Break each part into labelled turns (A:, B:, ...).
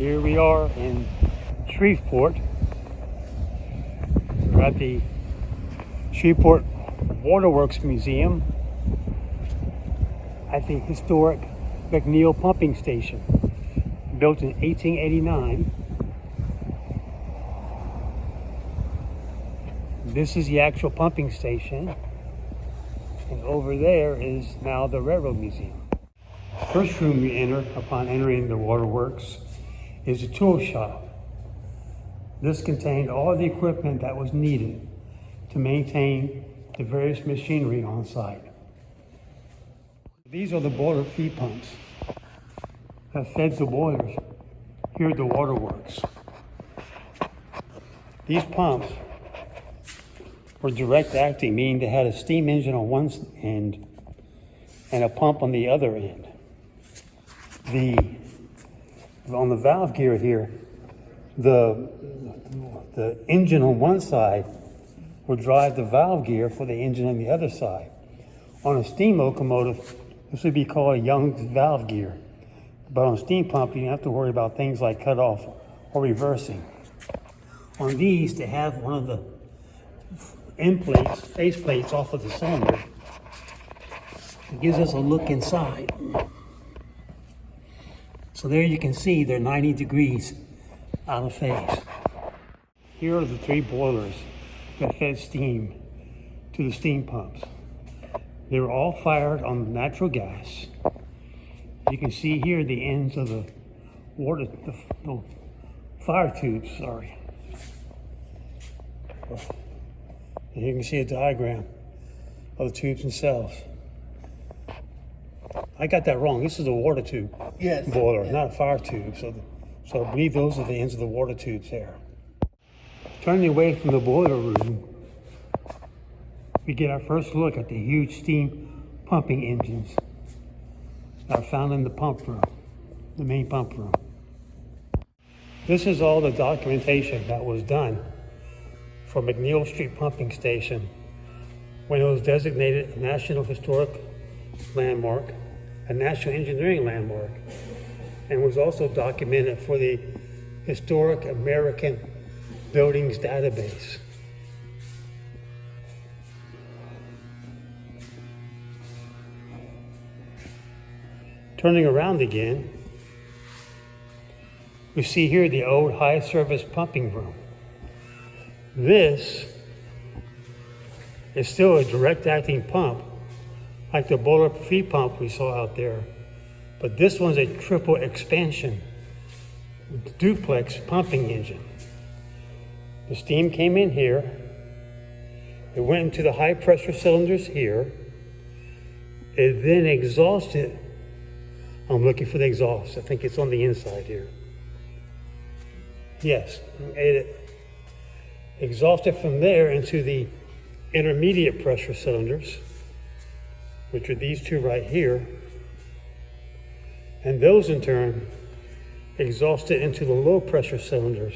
A: Here we are in Shreveport. We're at the Shreveport Waterworks Museum at the historic McNeil pumping station, built in 1889. This is the actual pumping station, and over there is now the Railroad Museum. First room you enter upon entering the waterworks is a tool shop. This contained all the equipment that was needed to maintain the various machinery on site. These are the boiler feed pumps that fed the boilers here at the waterworks. These pumps were direct acting, meaning they had a steam engine on one end and a pump on the other end. On the valve gear here, the engine on one side would drive the valve gear for the engine on the other side. On a steam locomotive, this would be called a Young's valve gear. But on a steam pump, you don't have to worry about things like cutoff or reversing. On these, they have one of the end plates, face plates off of the cylinder. It gives us a look inside. So there you can see they're 90 degrees out of phase. Here are the three boilers that fed steam to the steam pumps. They were all fired on natural gas. You can see here the ends of the fire tubes, sorry. And you can see a diagram of the tubes themselves. I got that wrong. This is a water tube boiler, not a fire tube. So I believe those are the ends of the water tubes there. Turning away from the boiler room, we get our first look at the huge steam pumping engines that are found in the pump room, the main pump room. This is all the documentation that was done for McNeil Street Pumping Station when it was designated a National Historic Landmark, a National Engineering Landmark, and was also documented for the Historic American Buildings Database. Turning around again, we see here the old high service pumping room. This is still a direct acting pump like the boiler feed pump we saw out there, but this one's a triple expansion duplex pumping engine. The steam came in here, it went into the high pressure cylinders here, it then exhausted. I'm looking for the exhaust. I think it's on the inside here. Yes, it exhausted from there into the intermediate pressure cylinders, which are these two right here. And those in turn exhausted into the low pressure cylinders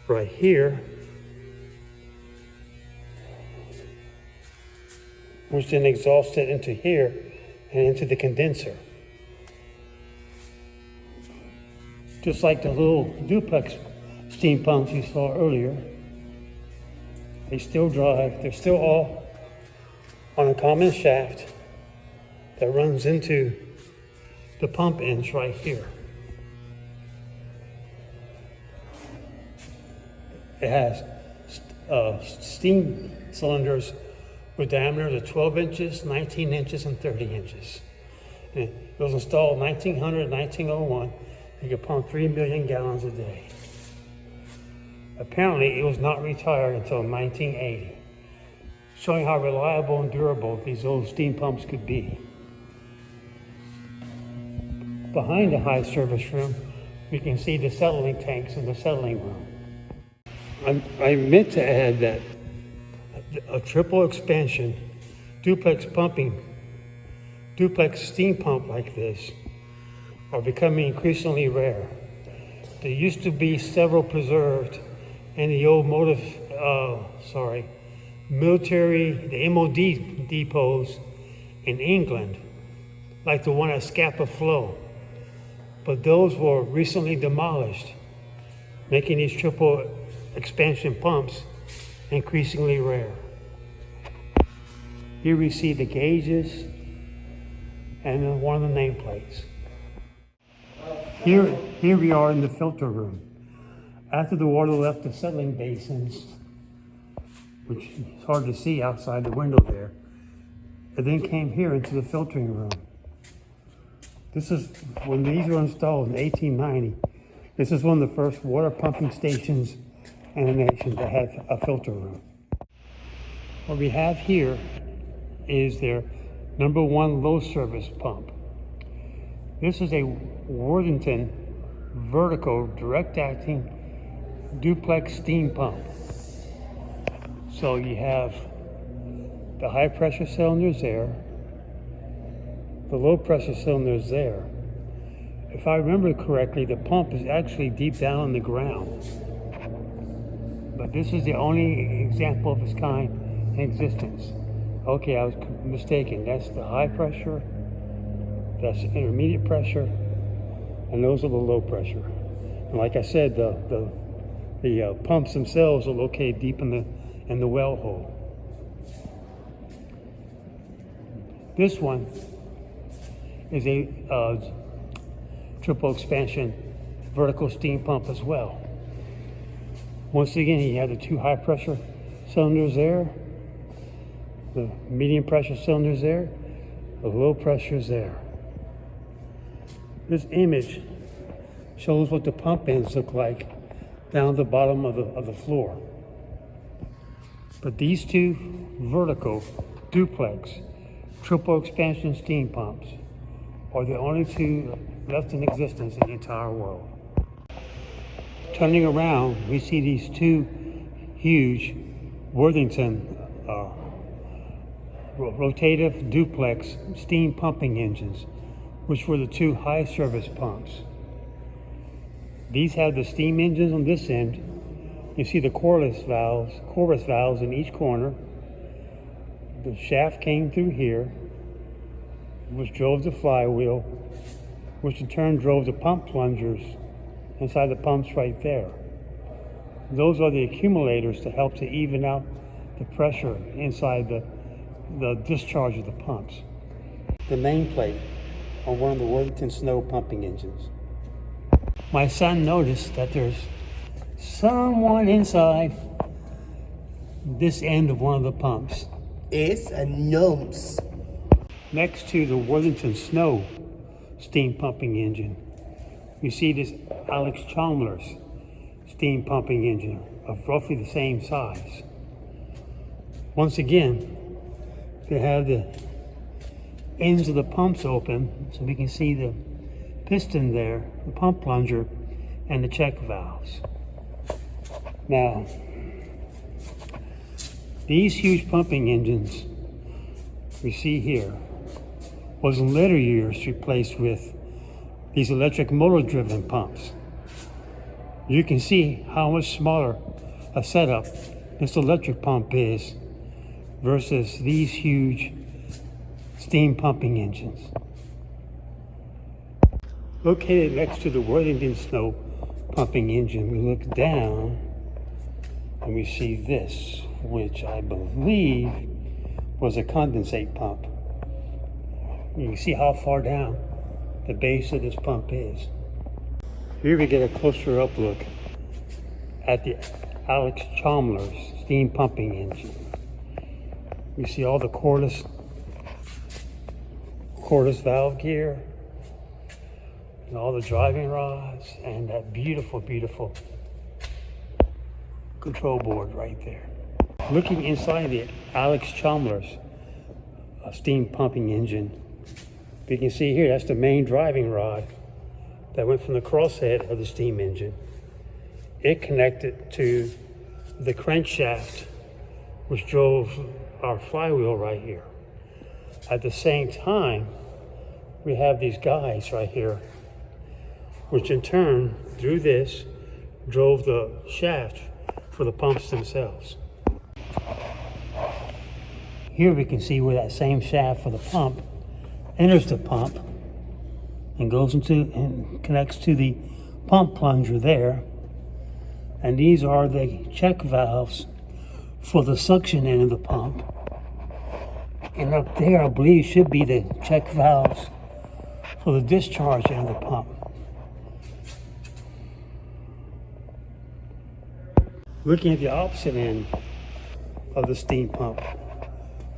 A: right here, which then exhausted into here and into the condenser. Just like the little duplex steam pumps you saw earlier, they still drive. They're still all on a common shaft that runs into the pump ends right here. It has steam cylinders with diameters of 12 inches, 19 inches, and 30 inches. And it was installed in 1900, 1901. You could pump 3 million gallons a day. Apparently, it was not retired until 1980, showing how reliable and durable these old steam pumps could be. Behind the high service room, we can see the settling tanks in the settling room. I meant to add that a triple expansion duplex steam pump like this are becoming increasingly rare. There used to be several preserved in the old military, the MOD depots in England, like the one at Scapa Flow. but those were recently demolished, making these triple expansion pumps increasingly rare. Here we see the gauges and one of the nameplates. Here we are in the filter room. After the water left the settling basins, which is hard to see outside the window there, it then came here into the filtering room. This is when these were installed in 1890. This is one of the first water pumping stations in the nation that had a filter room. What we have here is their #1 low service pump. This is a Worthington vertical direct acting duplex steam pump. So you have the high pressure cylinders there, the low pressure cylinders there. If I remember correctly, the pump is actually deep down in the ground. But this is the only example of its kind in existence. Okay, I was mistaken. That's the high pressure, that's the intermediate pressure, and those are the low pressure. And like I said, the pumps themselves are located deep in the well hole. This one is a triple expansion vertical steam pump as well. Once again, you have the 2 high pressure cylinders there, the medium pressure cylinders there, the low pressures there. This image shows what the pump ends look like down at the bottom of the floor. But these 2 vertical duplex triple expansion steam pumps are the only 2 left in existence in the entire world. Turning around, we see these 2 huge Worthington rotative duplex steam pumping engines, which were the 2 high service pumps. These have the steam engines on this end. You see the chorus valves in each corner. The shaft came through here, which drove the flywheel, which in turn drove the pump plungers inside the pumps right there. Those are the accumulators to help to even out the pressure inside the discharge of the pumps. The nameplate on one of the Worthington snow pumping engines. My son noticed that there's someone inside this end of one of the pumps.
B: It's a gnomes.
A: Next to the Worthington snow steam pumping engine, you see this Alex Chalmers steam pumping engine of roughly the same size. Once again, they have the ends of the pumps open, so we can see the piston there, the pump plunger, and the check valves. Now, these huge pumping engines we see here was in later years replaced with these electric motor-driven pumps. You can see how much smaller a setup this electric pump is versus these huge steam pumping engines. Located next to the Worthington snow pumping engine, we look down and we see this, which I believe was a condensate pump. You can see how far down the base of this pump is. Here we get a closer up look at the Alex Chalmers steam pumping engine. You see all the cordless valve gear and all the driving rods and that beautiful, beautiful control board right there. Looking inside the Alex Chalmers steam pumping engine, you can see here that's the main driving rod that went from the crosshead of the steam engine. It connected to the crankshaft, which drove our flywheel right here. At the same time, we have these guys right here, which in turn, through this, drove the shaft for the pumps themselves. Here we can see where that same shaft for the pump enters the pump and goes into and connects to the pump plunger there. And these are the check valves for the suction end of the pump. And up there, I believe, should be the check valves for the discharge end of the pump. Looking at the opposite end of the steam pump,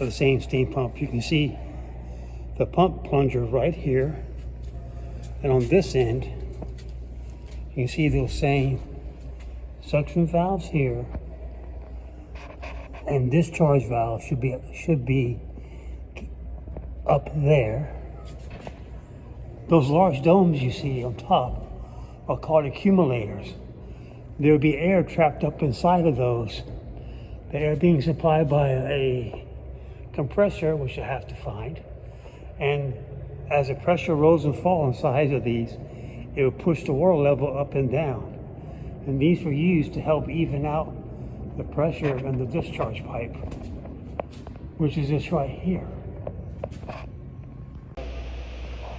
A: of the same steam pump, you can see the pump plunger right here. And on this end, you can see those same suction valves here, and discharge valve should be up there. Those large domes you see on top are called accumulators. There will be air trapped up inside of those. The air being supplied by a compressor, which you have to find. And as the pressure rose and falls inside of these, it will push the water level up and down. And these were used to help even out the pressure in the discharge pipe, which is just right here.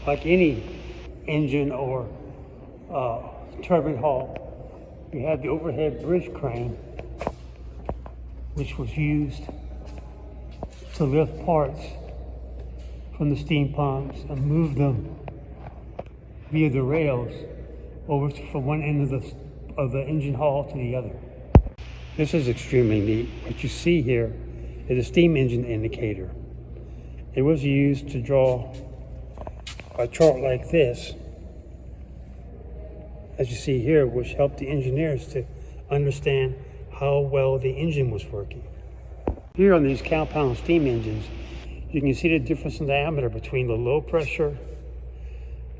A: Like any engine or turbine hull, we have the overhead bridge crane, which was used to lift parts from the steam pumps and move them via the rails over from one end of the engine hull to the other. This is extremely neat. What you see here is a steam engine indicator. It was used to draw a chart like this, as you see here, which helped the engineers to understand how well the engine was working. Here on these compound steam engines, you can see the difference in diameter between the low pressure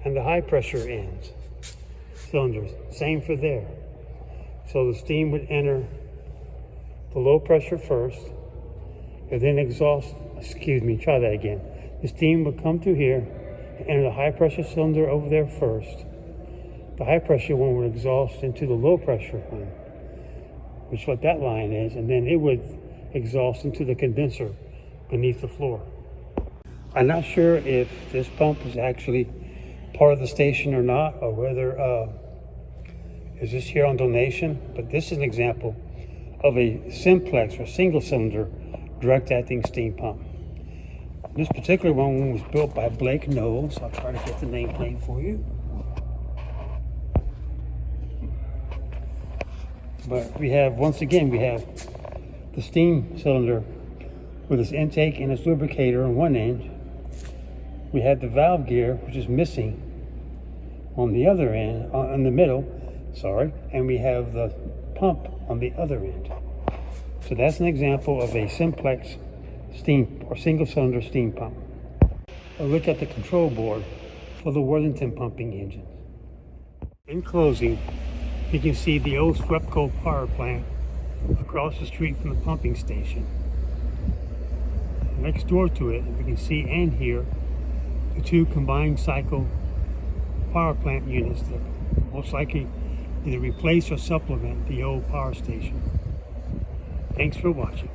A: and the high pressure ends, cylinders. Same for there. So the steam would enter the low pressure first, and then try that again. The steam would come through here, enter the high pressure cylinder over there first. The high pressure one would exhaust into the low pressure one, which is what that line is, and then it would exhaust into the condenser beneath the floor. I'm not sure if this pump is actually part of the station or not, or whether is this here on donation, but this is an example of a simplex or single cylinder direct acting steam pump. This particular one was built by McNeil, so I'll try to get the nameplate for you. But we have the steam cylinder with its intake and its lubricator on one end. We have the valve gear, which is missing on the other end, in the middle, and we have the pump on the other end. So that's an example of a simplex steam or single cylinder steam pump. A look at the control board for the Worthington pumping engine. In closing, you can see the old Shreveport power plant across the street from the pumping station. Next door to it, we can see and hear the two combined cycle power plant units that most likely either replace or supplement the old power station. Thanks for watching.